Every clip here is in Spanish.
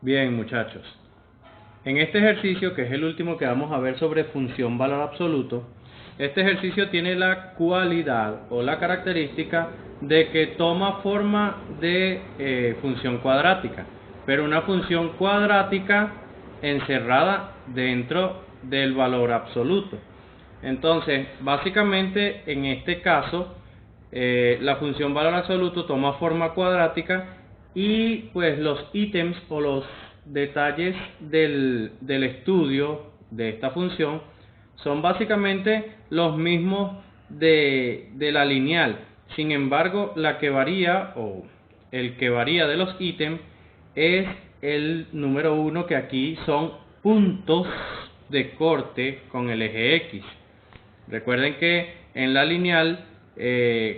Bien, muchachos. En este ejercicio, que es el último que vamos a ver sobre función valor absoluto, este ejercicio tiene la cualidad o la característica de que toma forma de función cuadrática, pero una función cuadrática encerrada dentro del valor absoluto. Entonces, básicamente, en este caso, la función valor absoluto toma forma cuadrática y pues los ítems o los detalles del estudio de esta función son básicamente los mismos de la lineal. Sin embargo, la que varía o el que varía de los ítems es el número 1, que aquí son puntos de corte con el eje X. Recuerden que en la lineal,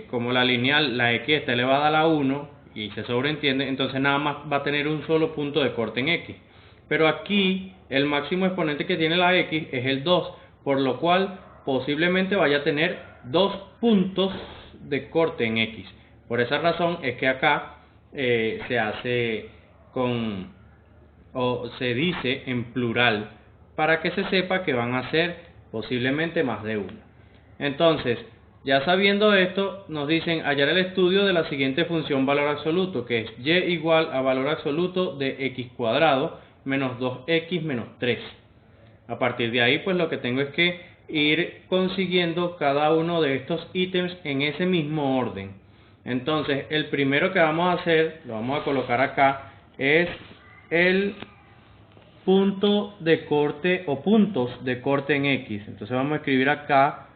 como la lineal, la X está elevada a la 1 y se sobreentiende, entonces nada más va a tener un solo punto de corte en X. Pero aquí el máximo exponente que tiene la X es el 2, por lo cual posiblemente vaya a tener 2 puntos de corte en X. Por esa razón es que acá se hace o se dice en plural, para que se sepa que van a ser posiblemente más de uno. Entonces, ya sabiendo esto, nos dicen hallar el estudio de la siguiente función valor absoluto, que es y igual a valor absoluto de x cuadrado menos 2x menos 3. A partir de ahí, pues lo que tengo es que ir consiguiendo cada uno de estos ítems en ese mismo orden. Entonces, el primero que vamos a hacer, lo vamos a colocar acá, es el punto de corte o puntos de corte en X. Entonces vamos a escribir acá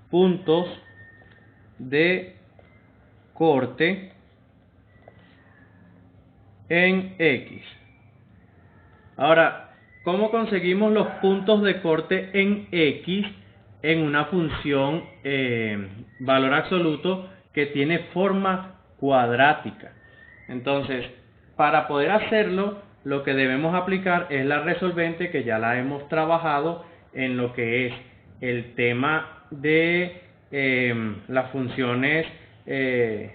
puntos de corte en X. Ahora, ¿cómo conseguimos los puntos de corte en X en una función valor absoluto que tiene forma cuadrática? Entonces, para poder hacerlo, lo que debemos aplicar es la resolvente, que ya la hemos trabajado en lo que es el tema de las funciones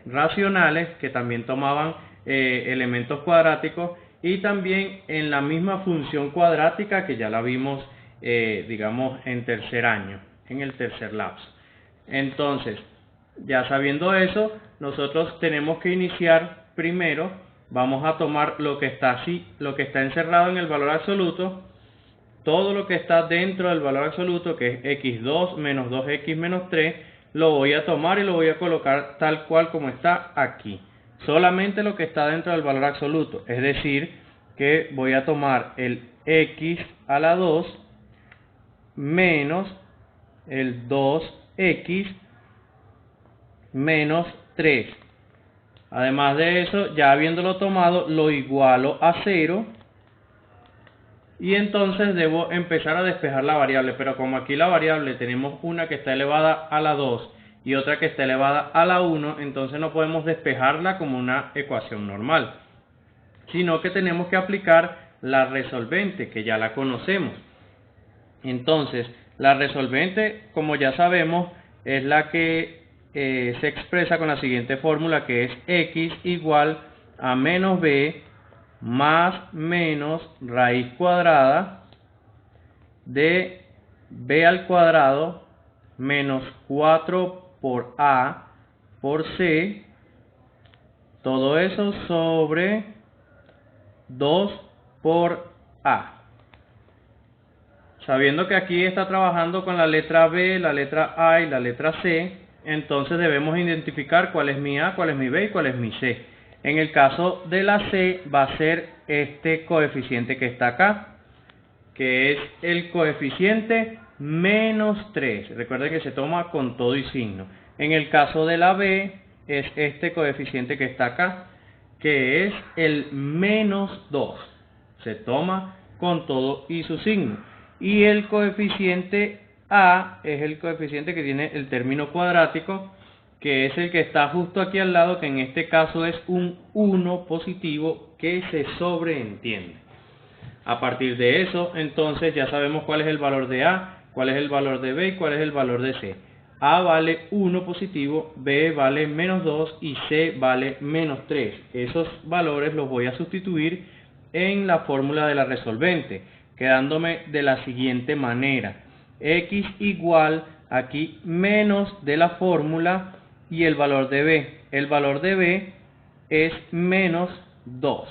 racionales, que también tomaban elementos cuadráticos, y también en la misma función cuadrática que ya la vimos, digamos, en tercer año, en el tercer lapso. Entonces, ya sabiendo eso, nosotros tenemos que iniciar primero. Vamos a tomar lo que está encerrado en el valor absoluto, todo lo que está dentro del valor absoluto, que es x2 menos 2x menos 3, lo voy a tomar y lo voy a colocar tal cual como está aquí. Solamente lo que está dentro del valor absoluto, es decir, que voy a tomar el x a la 2 menos el 2x menos 3. Además de eso, ya habiéndolo tomado, lo igualo a 0. Y entonces debo empezar a despejar la variable. Pero como aquí la variable tenemos una que está elevada a la 2 y otra que está elevada a la 1, entonces no podemos despejarla como una ecuación normal, sino que tenemos que aplicar la resolvente, que ya la conocemos. Entonces, la resolvente, como ya sabemos, es la que se expresa con la siguiente fórmula, que es x igual a menos b más menos raíz cuadrada de b al cuadrado menos 4 por a por c, todo eso sobre 2 por a. Sabiendo que aquí está trabajando con la letra B, la letra A y la letra C, entonces debemos identificar cuál es mi A, cuál es mi B y cuál es mi C. En el caso de la C va a ser este coeficiente que está acá, que es el coeficiente menos 3. Recuerden que se toma con todo y signo. En el caso de la B es este coeficiente que está acá, que es el menos 2. Se toma con todo y su signo. Y el coeficiente A es el coeficiente que tiene el término cuadrático, que es el que está justo aquí al lado, que en este caso es un 1 positivo que se sobreentiende. A partir de eso, entonces ya sabemos cuál es el valor de A, cuál es el valor de B y cuál es el valor de C. A vale 1 positivo, B vale menos 2 y C vale menos 3. Esos valores los voy a sustituir en la fórmula de la resolvente, quedándome de la siguiente manera: x igual aquí menos de la fórmula y el valor de b. El valor de b es menos 2.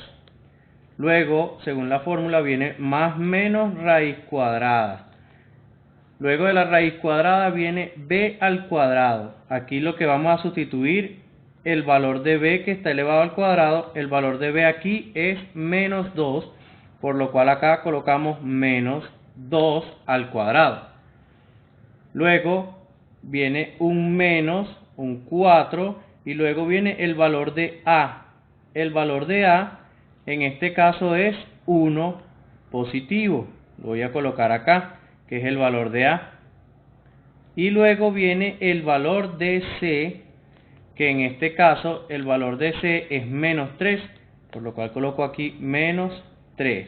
Luego, según la fórmula, viene más menos raíz cuadrada. Luego de la raíz cuadrada viene b al cuadrado. Aquí lo que vamos a sustituir, el valor de b que está elevado al cuadrado, el valor de b aquí es menos 2, por lo cual acá colocamos menos 2 al cuadrado. Luego viene un menos, un 4, y luego viene el valor de a. El valor de a en este caso es 1 positivo. Lo voy a colocar acá, que es el valor de a. Y luego viene el valor de c, que en este caso el valor de c es menos 3, por lo cual coloco aquí menos 3.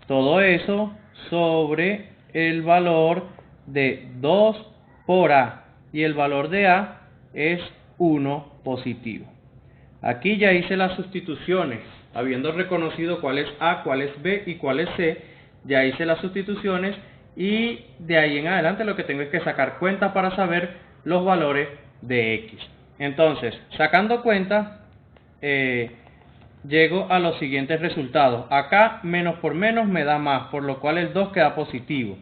Todo eso sobre el valor de 2 por a, y el valor de a es 1 positivo. Aquí ya hice las sustituciones, habiendo reconocido cuál es a, cuál es b y cuál es c, ya hice las sustituciones, y de ahí en adelante lo que tengo es que sacar cuenta para saber los valores de x. Entonces, sacando cuenta, llego a los siguientes resultados. Acá menos por menos me da más, por lo cual el 2 queda positivo.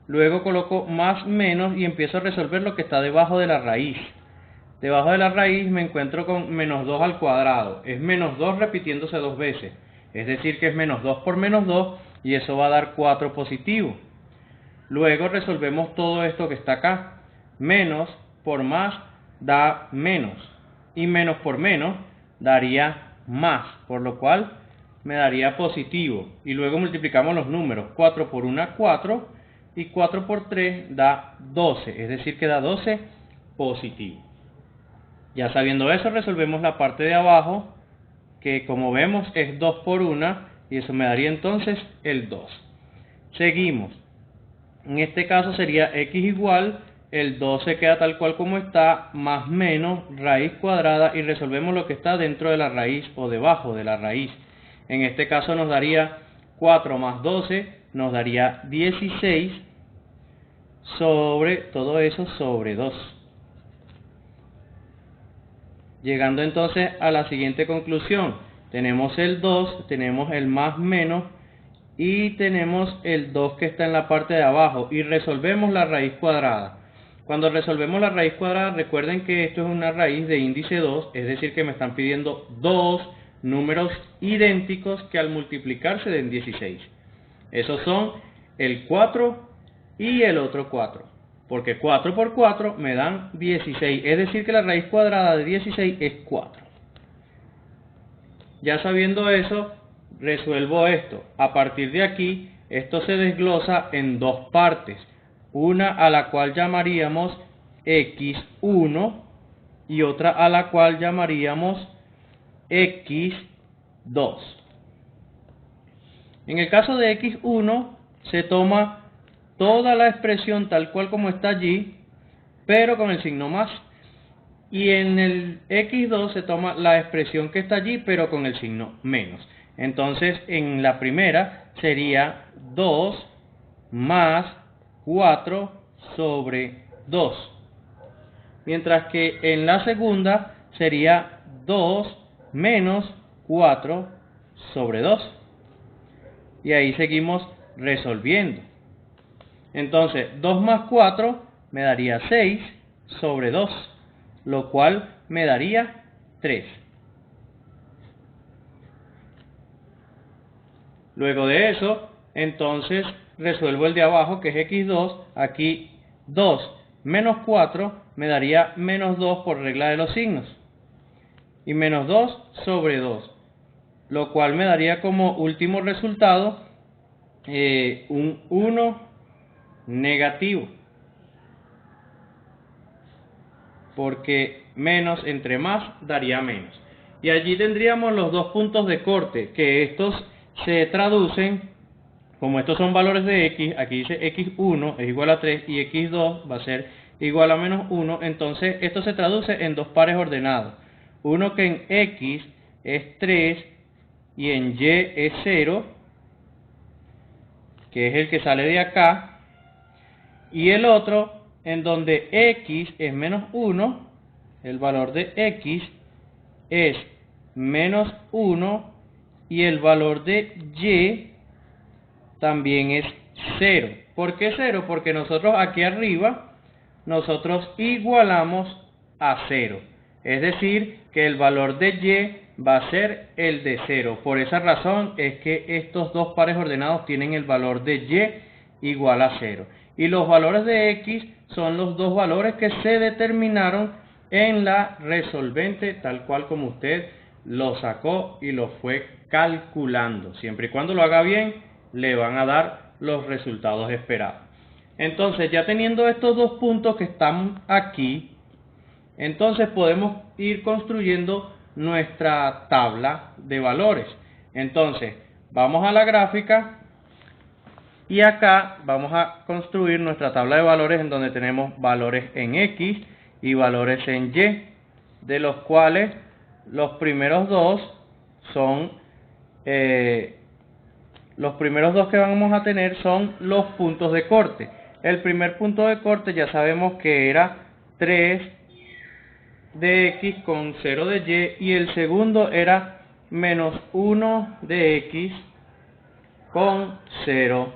Luego coloco más menos y empiezo a resolver lo que está debajo de la raíz. Debajo de la raíz me encuentro con menos 2 al cuadrado. Es menos 2 repitiéndose dos veces. Es decir que es menos 2 por menos 2 y eso va a dar 4 positivo. Luego resolvemos todo esto que está acá. Menos por más da menos. Y menos por menos daría más. Por lo cual me daría positivo. Y luego multiplicamos los números. 4 por 1, 4. Y 4 por 3 da 12. Es decir que da 12 positivo. Ya sabiendo eso, resolvemos la parte de abajo, que como vemos es 2 por 1, y eso me daría entonces el 2. Seguimos. En este caso sería x igual, el 2 se queda tal cual como está, más menos raíz cuadrada, y resolvemos lo que está dentro de la raíz o debajo de la raíz. En este caso nos daría 4 más 12, nos daría 16, sobre todo eso sobre 2. Llegando entonces a la siguiente conclusión, tenemos el 2, tenemos el más menos y tenemos el 2 que está en la parte de abajo, y resolvemos la raíz cuadrada. Cuando resolvemos la raíz cuadrada, recuerden que esto es una raíz de índice 2, es decir que me están pidiendo dos números idénticos que al multiplicarse den 16. Esos son el 4 y el otro 4. Porque 4 por 4 me dan 16, es decir que la raíz cuadrada de 16 es 4. Ya sabiendo eso, resuelvo esto. A partir de aquí, esto se desglosa en dos partes. Una a la cual llamaríamos x1 y otra a la cual llamaríamos x2. En el caso de x1 se toma toda la expresión tal cual como está allí, pero con el signo más. Y en el x2 se toma la expresión que está allí, pero con el signo menos. Entonces, en la primera sería 2 más 4 sobre 2. Mientras que en la segunda sería 2 menos 4 sobre 2. Y ahí seguimos resolviendo. Entonces, 2 más 4 me daría 6 sobre 2, lo cual me daría 3. Luego de eso, entonces, resuelvo el de abajo, que es x2. Aquí 2 menos 4 me daría menos 2 por regla de los signos. Y menos 2 sobre 2, lo cual me daría como último resultado un 1 negativo, porque menos entre más daría menos. Y allí tendríamos los dos puntos de corte, que estos se traducen, como estos son valores de x, aquí dice x1 es igual a 3 y x2 va a ser igual a menos 1, entonces esto se traduce en dos pares ordenados. Uno que en x es 3 y en Y es 0, que es el que sale de acá, y el otro en donde X es menos 1, el valor de X es menos 1 y el valor de Y también es 0. ¿Por qué 0? Porque nosotros aquí arriba, nosotros igualamos a 0. Es decir, que el valor de Y va a ser el de 0. Por esa razón es que estos dos pares ordenados tienen el valor de Y igual a 0. Y los valores de X son los dos valores que se determinaron en la resolvente, tal cual como usted lo sacó y lo fue calculando. Siempre y cuando lo haga bien, le van a dar los resultados esperados. Entonces, ya teniendo estos dos puntos que están aquí, entonces podemos ir construyendo nuestra tabla de valores. Entonces, vamos a la gráfica y acá vamos a construir nuestra tabla de valores en donde tenemos valores en X y valores en Y, de los cuales los primeros dos son los primeros dos que vamos a tener son los puntos de corte. El primer punto de corte ya sabemos que era 3 de X con 0 de Y, y el segundo era menos 1 de X con 0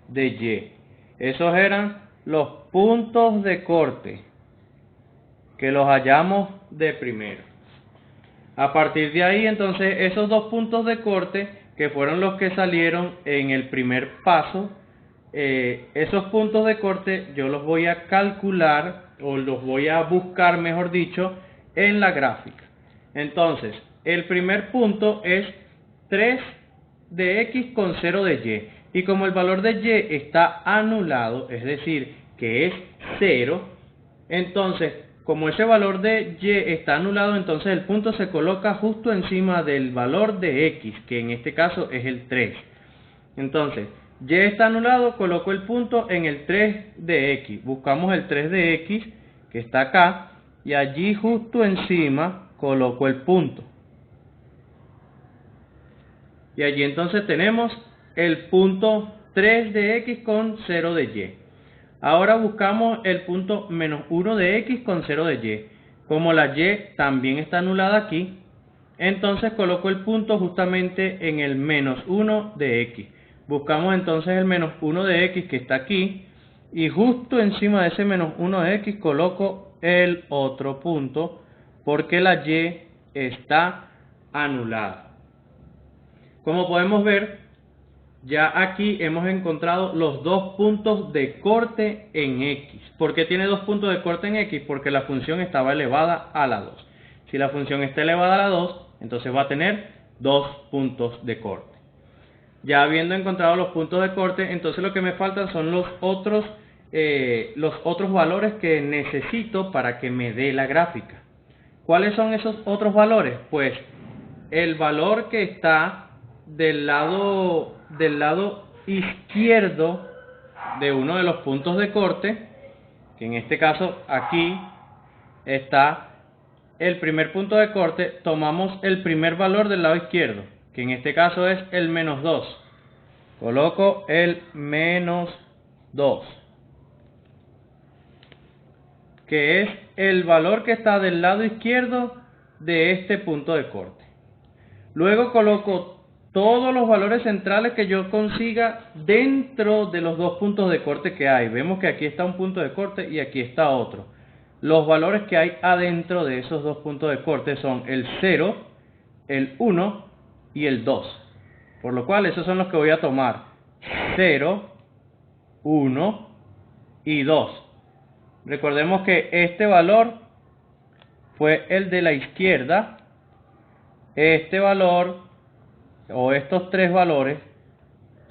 de Y. Esos eran los puntos de corte que los hallamos de primero. A partir de ahí, entonces, esos dos puntos de corte, que fueron los que salieron en el primer paso, esos puntos de corte yo los voy a calcular, o los voy a buscar, mejor dicho, en la gráfica. Entonces, el primer punto es 3 de X con 0 de Y. Y como el valor de Y está anulado, es decir, que es 0, entonces, como ese valor de Y está anulado, entonces el punto se coloca justo encima del valor de X, que en este caso es el 3. Entonces, Y está anulado, coloco el punto en el 3 de X. Buscamos el 3 de X, que está acá, y allí justo encima coloco el punto. Y allí entonces tenemos el punto 3 de X con 0 de Y. Ahora buscamos el punto menos 1 de X con 0 de Y. Como la Y también está anulada aquí, entonces coloco el punto justamente en el menos 1 de X. Buscamos entonces el menos 1 de X que está aquí, y justo encima de ese menos 1 de X coloco el otro punto, porque la Y está anulada. Como podemos ver, ya aquí hemos encontrado los dos puntos de corte en X. ¿Por qué tiene dos puntos de corte en X? Porque la función estaba elevada a la 2. Si la función está elevada a la 2, entonces va a tener dos puntos de corte. Ya habiendo encontrado los puntos de corte, entonces lo que me faltan son los otros valores que necesito para que me dé la gráfica. ¿Cuáles son esos otros valores? Pues el valor que está del lado izquierdo de uno de los puntos de corte, que en este caso aquí está el primer punto de corte, tomamos el primer valor del lado izquierdo, que en este caso es el menos 2. Coloco el menos 2, que es el valor que está del lado izquierdo de este punto de corte. Luego coloco todos los valores centrales que yo consiga dentro de los dos puntos de corte que hay. Vemos que aquí está un punto de corte y aquí está otro. Los valores que hay adentro de esos dos puntos de corte son el 0, el 1 y el 2. Por lo cual esos son los que voy a tomar. 0, 1 y 2. Recordemos que este valor fue el de la izquierda. Este valor, o estos tres valores,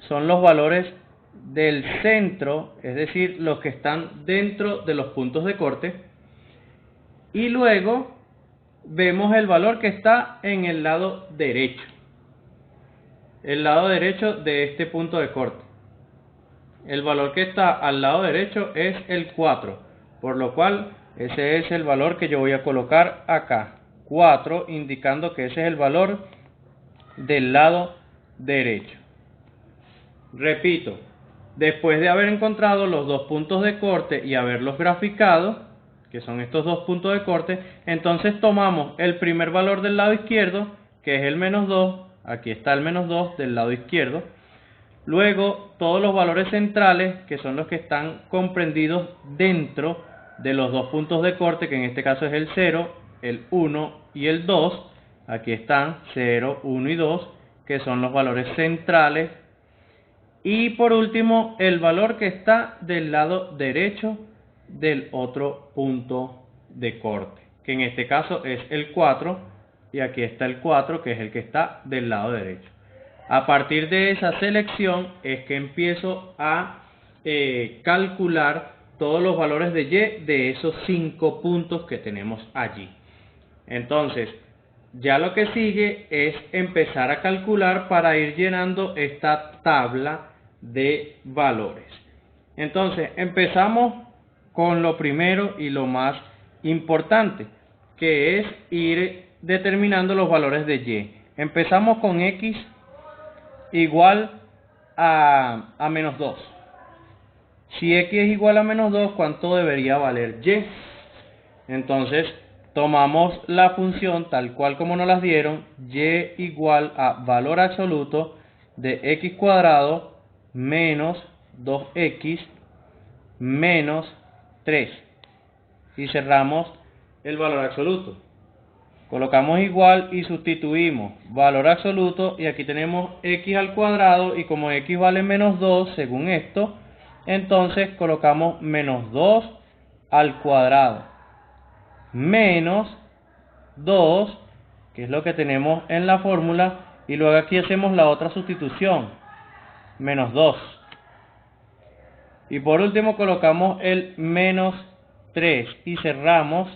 son los valores del centro, es decir, los que están dentro de los puntos de corte. Y luego vemos el valor que está en el lado derecho. El lado derecho de este punto de corte. El valor que está al lado derecho es el 4, por lo cual ese es el valor que yo voy a colocar acá. 4, indicando que ese es el valor del lado derecho. Repito, después de haber encontrado los dos puntos de corte y haberlos graficado, que son estos dos puntos de corte, entonces tomamos el primer valor del lado izquierdo, que es el menos 2, aquí está el menos 2 del lado izquierdo. Luego, todos los valores centrales, que son los que están comprendidos dentro de los dos puntos de corte, que en este caso es el 0, el 1 y el 2. Aquí están 0, 1 y 2, que son los valores centrales. Y por último, el valor que está del lado derecho del otro punto de corte, que en este caso es el 4, y aquí está el 4, que es el que está del lado derecho. A partir de esa selección es que empiezo a calcular todos los valores de y de esos 5 puntos que tenemos allí. Entonces, ya lo que sigue es empezar a calcular para ir llenando esta tabla de valores. Entonces, empezamos con lo primero y lo más importante, que es ir determinando los valores de y. Empezamos con x igual a menos 2. Si x es igual a menos 2, ¿cuánto debería valer y? Entonces, tomamos la función tal cual como nos las dieron, y igual a valor absoluto de x cuadrado menos 2x menos 3. Y cerramos el valor absoluto. Colocamos igual y sustituimos valor absoluto, y aquí tenemos x al cuadrado, y como x vale menos 2 según esto, entonces colocamos menos 2 al cuadrado menos 2, que es lo que tenemos en la fórmula, y luego aquí hacemos la otra sustitución, menos 2. Y por último colocamos el menos 3 y cerramos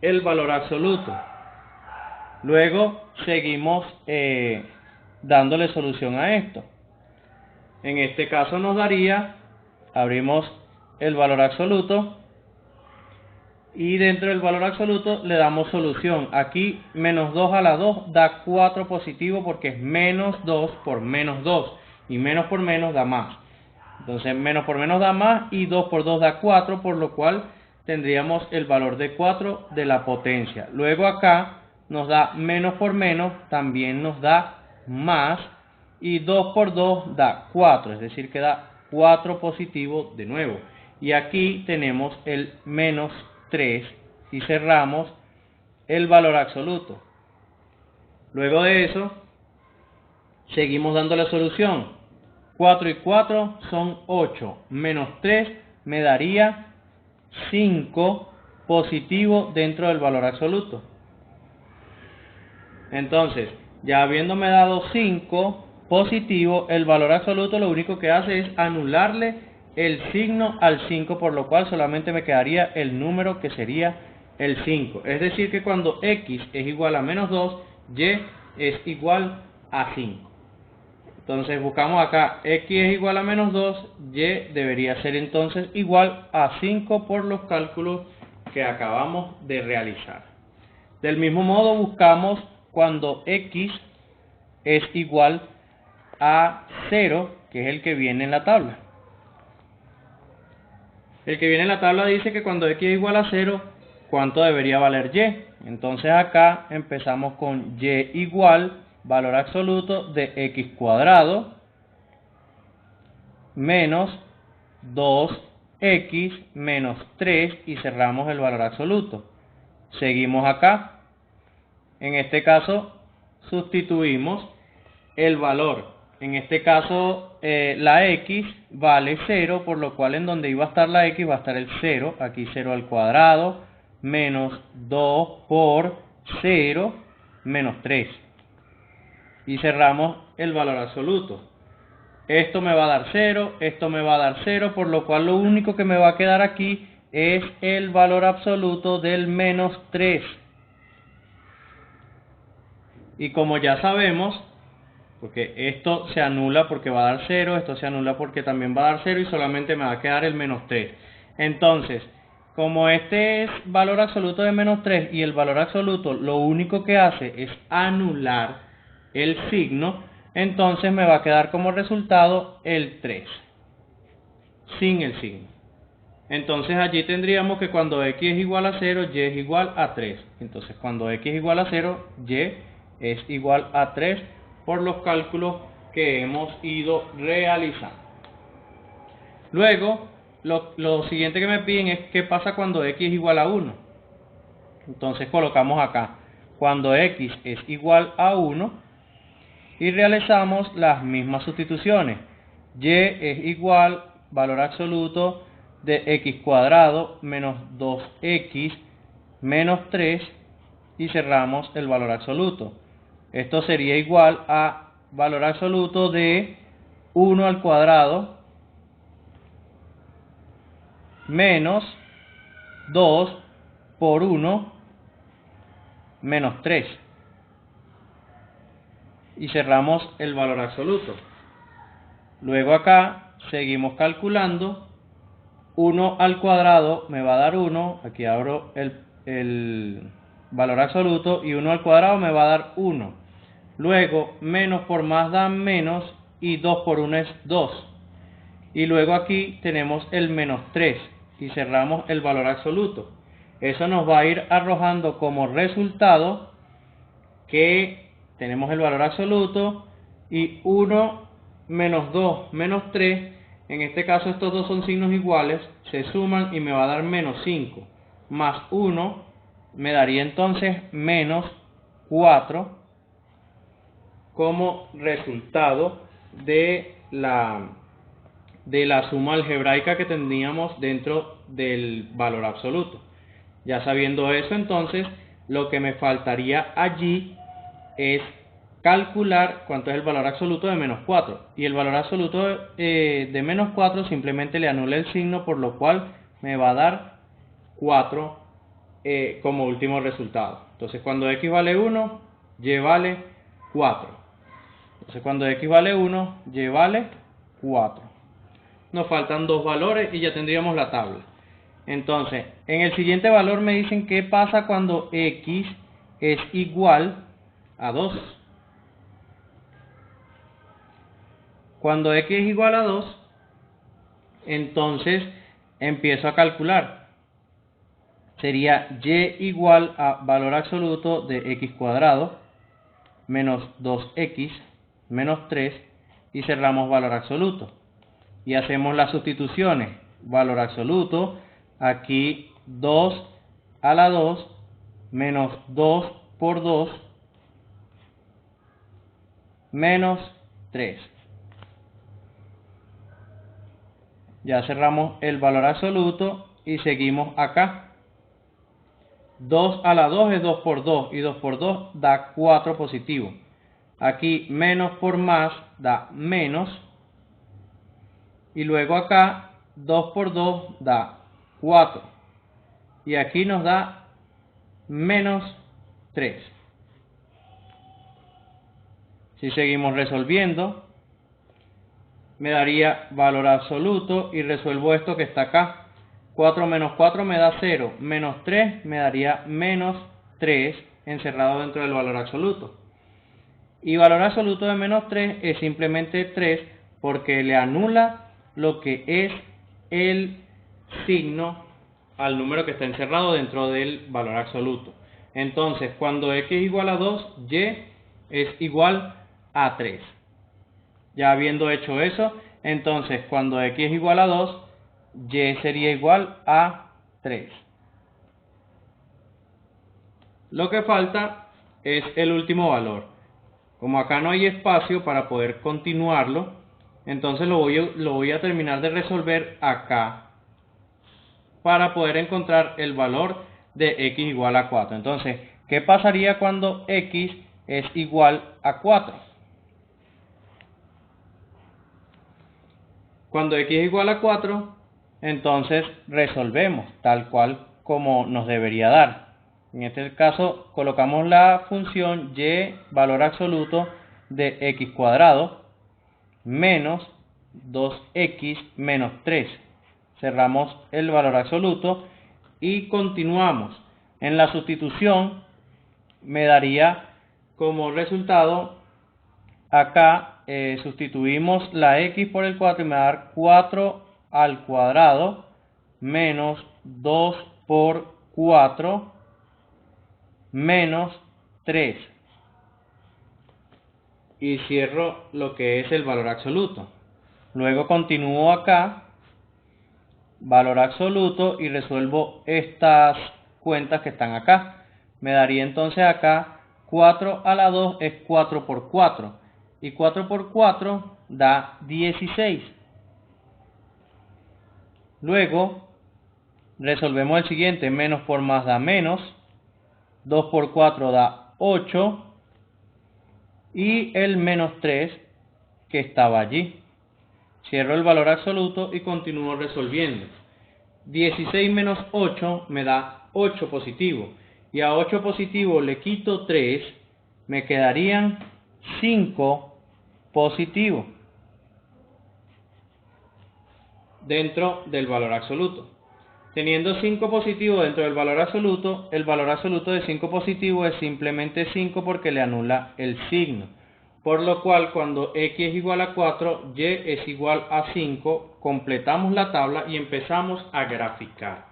el valor absoluto. Luego seguimos dándole solución a esto. En este caso nos daría, abrimos el valor absoluto y dentro del valor absoluto le damos solución. Aquí menos 2 a la 2 da 4 positivo porque es menos 2 por menos 2 y menos por menos da más. Entonces menos por menos da más y 2 por 2 da 4, por lo cual tendríamos el valor de 4 de la potencia. Luego acá nos da menos por menos, también nos da más, y 2 por 2 da 4, es decir que da 4 positivo de nuevo. Y aquí tenemos el menos 3 y cerramos el valor absoluto. Luego de eso seguimos dando la solución. 4 y 4 son 8, menos 3 me daría 5 positivo dentro del valor absoluto. Entonces, ya habiéndome dado 5 positivo, el valor absoluto lo único que hace es anularle el signo al 5, por lo cual solamente me quedaría el número que sería el 5. Es decir que cuando x es igual a menos 2, y es igual a 5. Entonces buscamos acá, x es igual a menos 2, y debería ser entonces igual a 5 por los cálculos que acabamos de realizar. Del mismo modo buscamos cuando x es igual a 0, que es el que viene en la tabla. El que viene en la tabla dice que cuando x es igual a 0, ¿cuánto debería valer y? Entonces acá empezamos con y igual valor absoluto de x cuadrado menos 2x menos 3 y cerramos el valor absoluto. Seguimos acá. En este caso sustituimos el valor. En este caso la x vale 0, por lo cual en donde iba a estar la x va a estar el 0. Aquí 0 al cuadrado menos 2 por 0 menos 3. Y cerramos el valor absoluto. Esto me va a dar 0, esto me va a dar 0, por lo cual lo único que me va a quedar aquí es el valor absoluto del menos 3. Y como ya sabemos, porque esto se anula porque va a dar 0, esto se anula porque también va a dar 0 y solamente me va a quedar el menos 3. Entonces, como este es valor absoluto de menos 3 y el valor absoluto lo único que hace es anular el signo, entonces me va a quedar como resultado el 3, sin el signo. Entonces allí tendríamos que cuando x es igual a 0, y es igual a 3. Entonces cuando x es igual a 0, y es igual a 3 por los cálculos que hemos ido realizando. Luego, lo siguiente que me piden es qué pasa cuando x es igual a 1. Entonces colocamos acá, cuando x es igual a 1, y realizamos las mismas sustituciones. Y es igual, valor absoluto de x cuadrado menos 2x menos 3, y cerramos el valor absoluto. Esto sería igual a valor absoluto de 1 al cuadrado menos 2 por 1 menos 3, y cerramos el valor absoluto. Luego acá seguimos calculando. 1 al cuadrado me va a dar 1, aquí abro el valor absoluto, y 1 al cuadrado me va a dar 1. Luego menos por más da menos, y 2 por 1 es 2. Y luego aquí tenemos el menos 3, y cerramos el valor absoluto. Eso nos va a ir arrojando como resultado que tenemos el valor absoluto, y 1 menos 2 menos 3, en este caso estos dos son signos iguales, se suman y me va a dar menos 5, más 1 me daría entonces menos 4 como resultado de la suma algebraica que tendríamos dentro del valor absoluto. Ya sabiendo eso, entonces lo que me faltaría allí es calcular cuánto es el valor absoluto de menos 4. Y el valor absoluto de menos 4 simplemente le anula el signo, por lo cual me va a dar 4 como último resultado. Entonces cuando x vale 1, y vale 4. Entonces cuando x vale 1, y vale 4. Nos faltan dos valores y ya tendríamos la tabla. Entonces, en el siguiente valor me dicen qué pasa cuando x es igual a 2. Cuando x es igual a 2, entonces empiezo a calcular. Sería y igual a valor absoluto de x cuadrado menos 2x menos 3, y cerramos valor absoluto. Y hacemos las sustituciones. Valor absoluto, aquí 2 a la 2 menos 2 por 2 menos 3. Ya cerramos el valor absoluto y seguimos acá. 2 a la 2 es 2 por 2, y 2 por 2 da 4 positivo. Aquí menos por más da menos, y luego acá 2 por 2 da 4, y aquí nos da menos 3. Si seguimos resolviendo, me daría valor absoluto, y resuelvo esto que está acá. 4 menos 4 me da 0, menos 3 me daría menos 3 encerrado dentro del valor absoluto. Y valor absoluto de menos 3 es simplemente 3, porque le anula lo que es el signo al número que está encerrado dentro del valor absoluto. Entonces, cuando x es igual a 2, y es igual a 3. Ya habiendo hecho eso, entonces cuando x es igual a 2, y sería igual a 3. Lo que falta es el último valor. Como acá no hay espacio para poder continuarlo, entonces lo voy a terminar de resolver acá para poder encontrar el valor de x igual a 4. Entonces, ¿qué pasaría cuando x es igual a 4? Cuando x es igual a 4, entonces resolvemos tal cual como nos debería dar. En este caso colocamos la función y valor absoluto de x cuadrado menos 2x menos 3. Cerramos el valor absoluto y continuamos. En la sustitución me daría como resultado acá sustituimos la x por el 4 y me va a dar 4 al cuadrado menos 2 por 4 menos 3. Y cierro lo que es el valor absoluto. Luego continúo acá, valor absoluto, y resuelvo estas cuentas que están acá. Me daría entonces acá 4 a la 2 es 4 por 4. Y 4 por 4 da 16. Luego resolvemos el siguiente. Menos por más da menos. 2 por 4 da 8. Y el menos 3 que estaba allí. Cierro el valor absoluto y continúo resolviendo. 16 menos 8 me da 8 positivo. Y a 8 positivo le quito 3, me quedarían 5 positivo dentro del valor absoluto. Teniendo 5 positivo dentro del valor absoluto, el valor absoluto de 5 positivo es simplemente 5 porque le anula el signo. Por lo cual, cuando x es igual a 4, y es igual a 5, completamos la tabla y empezamos a graficar.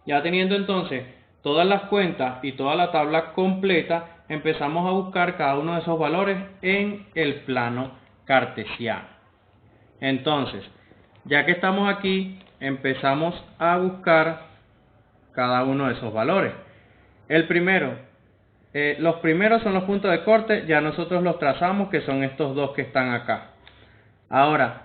Ya teniendo entonces todas las cuentas y toda la tabla completa, empezamos a buscar cada uno de esos valores en el plano cartesiano. Entonces, ya que estamos aquí, empezamos a buscar cada uno de esos valores. El primero, los primeros son los puntos de corte, ya nosotros los trazamos, que son estos dos que están acá. Ahora,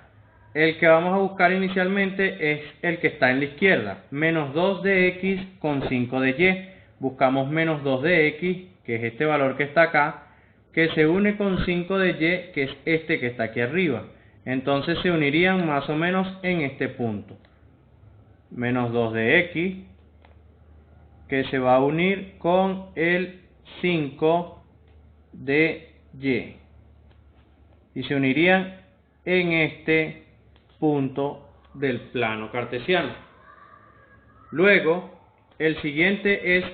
el que vamos a buscar inicialmente es el que está en la izquierda, menos 2 de x con 5 de y. Buscamos menos 2 de x, que es este valor que está acá, que se une con 5 de y, que es este que está aquí arriba. Entonces se unirían más o menos en este punto. Menos 2 de x, que se va a unir con el 5 de y. Y se unirían en este punto del plano cartesiano. Luego, el siguiente es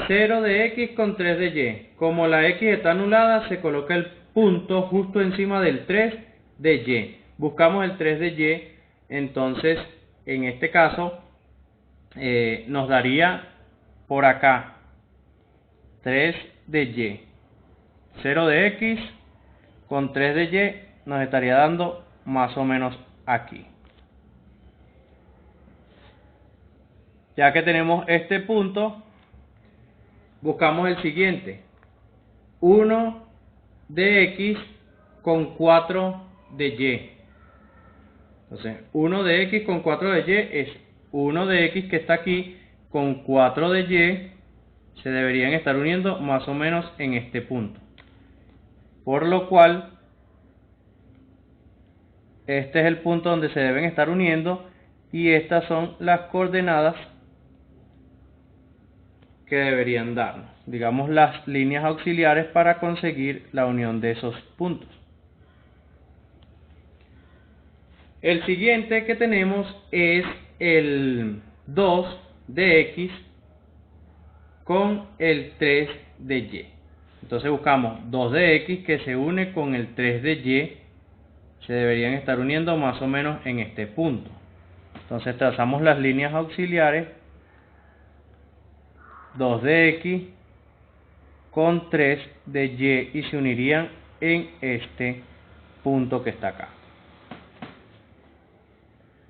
0 de x con 3 de y. Como la x está anulada, se coloca el punto justo encima del 3 de y. Buscamos el 3 de y, entonces, en este caso, nos daría por acá 3 de y. 0 de x con 3 de y nos estaría dando más o menos aquí. Ya que tenemos este punto, buscamos el siguiente. 1 de x con 4 de y. Entonces, 1 de x con 4 de y es 1 de x que está aquí con 4 de y. Se deberían estar uniendo más o menos en este punto. Por lo cual, este es el punto donde se deben estar uniendo y estas son las coordenadas que deberían darnos, digamos, las líneas auxiliares para conseguir la unión de esos puntos. El siguiente que tenemos es el 2 de x con el 3 de y. Entonces buscamos 2 de x que se une con el 3 de y. Se deberían estar uniendo más o menos en este punto. Entonces trazamos las líneas auxiliares. 2 de x con 3 de y se unirían en este punto que está acá.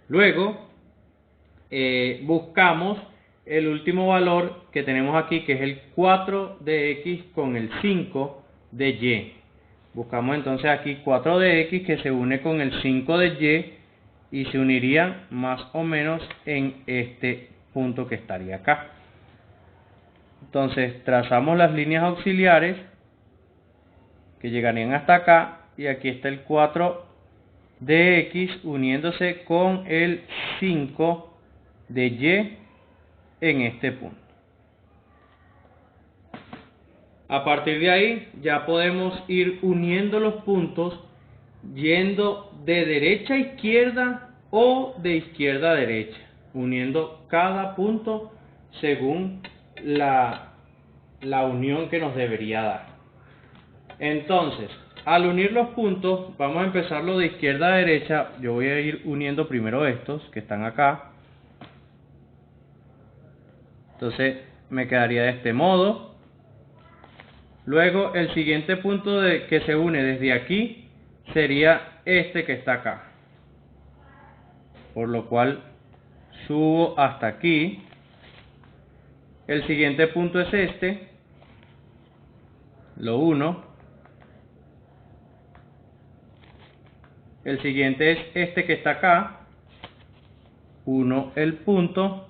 Luego buscamos el último valor que tenemos aquí, que es el 4 de x con el 5 de y. Buscamos entonces aquí 4 de x que se une con el 5 de y se unirían más o menos en este punto que estaría acá. Entonces trazamos las líneas auxiliares que llegarían hasta acá y aquí está el 4 de x uniéndose con el 5 de y en este punto. A partir de ahí ya podemos ir uniendo los puntos yendo de derecha a izquierda o de izquierda a derecha, uniendo cada punto según la unión que nos debería dar. Entonces, al unir los puntos, vamos a empezarlo de izquierda a derecha. Yo voy a ir uniendo primero estos que están acá. Entonces me quedaría de este modo. Luego el siguiente punto que se une desde aquí sería este que está acá. Por lo cual subo hasta aquí. El siguiente punto es este. Lo uno. El siguiente es este que está acá. Uno el punto.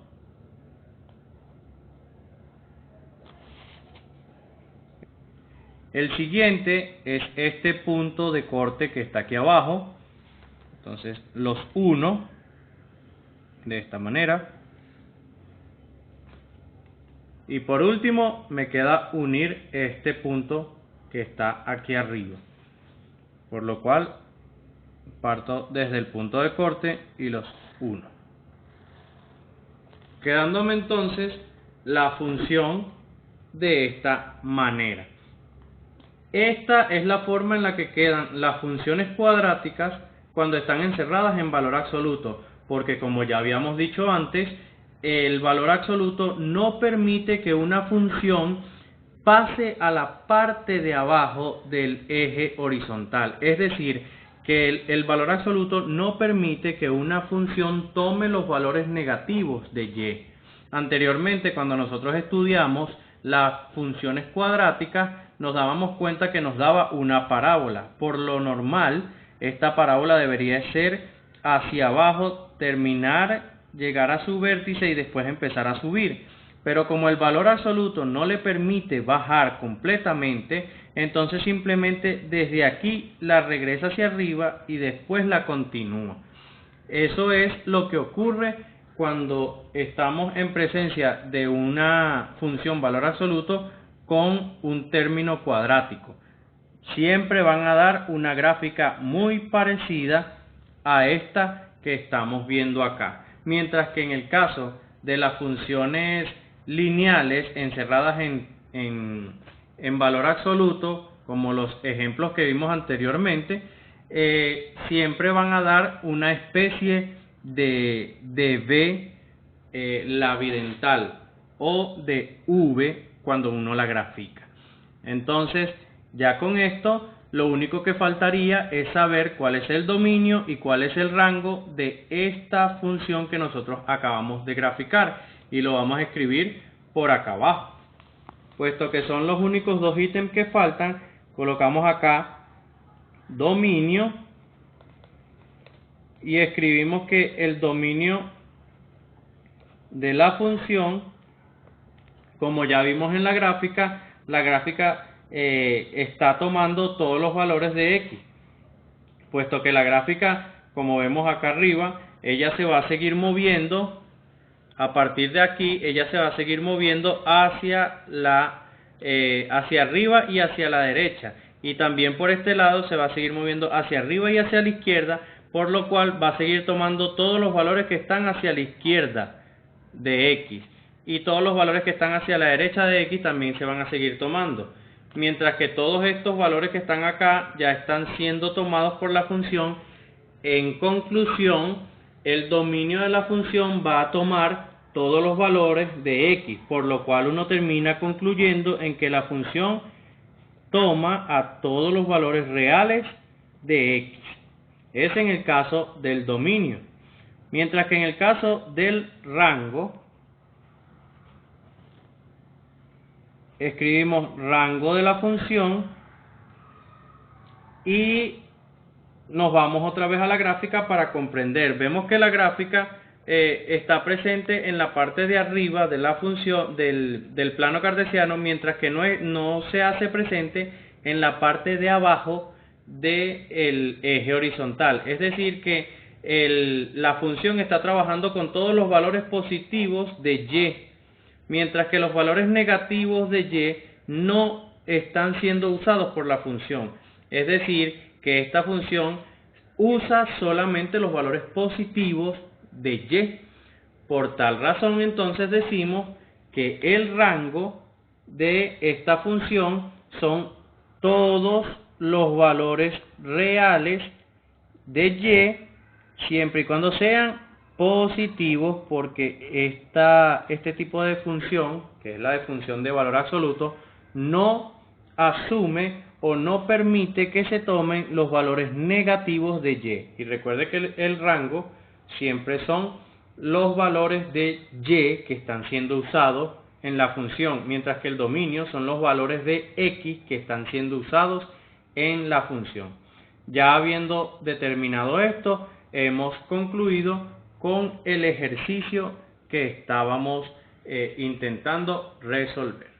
El siguiente es este punto de corte que está aquí abajo. Entonces los uno de esta manera. Y por último me queda unir este punto que está aquí arriba. Por lo cual parto desde el punto de corte y los uno. Quedándome entonces la función de esta manera. Esta es la forma en la que quedan las funciones cuadráticas cuando están encerradas en valor absoluto, porque como ya habíamos dicho antes, el valor absoluto no permite que una función pase a la parte de abajo del eje horizontal. Es decir, que el valor absoluto no permite que una función tome los valores negativos de y. Anteriormente, cuando nosotros estudiamos las funciones cuadráticas, nos dábamos cuenta que nos daba una parábola. Por lo normal, esta parábola debería ser hacia abajo, terminar, llegar a su vértice y después empezar a subir. Pero como el valor absoluto no le permite bajar completamente, entonces simplemente desde aquí la regresa hacia arriba y después la continúa. Eso es lo que ocurre cuando estamos en presencia de una función valor absoluto con un término cuadrático. Siempre van a dar una gráfica muy parecida a esta que estamos viendo acá. Mientras que en el caso de las funciones lineales encerradas en valor absoluto, como los ejemplos que vimos anteriormente, siempre van a dar una especie de V labidental o de V cuando uno la grafica. Entonces, ya con esto, lo único que faltaría es saber cuál es el dominio y cuál es el rango de esta función que nosotros acabamos de graficar, y lo vamos a escribir por acá abajo. Puesto que son los únicos dos ítems que faltan, colocamos acá dominio y escribimos que el dominio de la función, como ya vimos en la gráfica está tomando todos los valores de x, puesto que la gráfica, como vemos acá arriba, ella se va a seguir moviendo. A partir de aquí, ella se va a seguir moviendo hacia arriba y hacia la derecha. Y también por este lado se va a seguir moviendo hacia arriba y hacia la izquierda, por lo cual va a seguir tomando todos los valores que están hacia la izquierda de x. Y todos los valores que están hacia la derecha de x también se van a seguir tomando. Mientras que todos estos valores que están acá ya están siendo tomados por la función. En conclusión, el dominio de la función va a tomar todos los valores de x, por lo cual uno termina concluyendo en que la función toma a todos los valores reales de x. Es en el caso del dominio. Mientras que en el caso del rango, escribimos rango de la función y nos vamos otra vez a la gráfica para comprender. Vemos que la gráfica está presente en la parte de arriba de la función del plano cartesiano, mientras que no se hace presente en la parte de abajo del eje horizontal. Es decir que la función está trabajando con todos los valores positivos de y, mientras que los valores negativos de y no están siendo usados por la función. Es decir, que esta función usa solamente los valores positivos de y. Por tal razón, entonces decimos que el rango de esta función son todos los valores reales de y siempre y cuando sean positivos, porque este tipo de función, que es la de función de valor absoluto, no asume o no permite que se tomen los valores negativos de y. Y recuerde que el rango siempre son los valores de y que están siendo usados en la función, mientras que el dominio son los valores de x que están siendo usados en la función. Ya habiendo determinado esto, hemos concluido con el ejercicio que estábamos intentando resolver.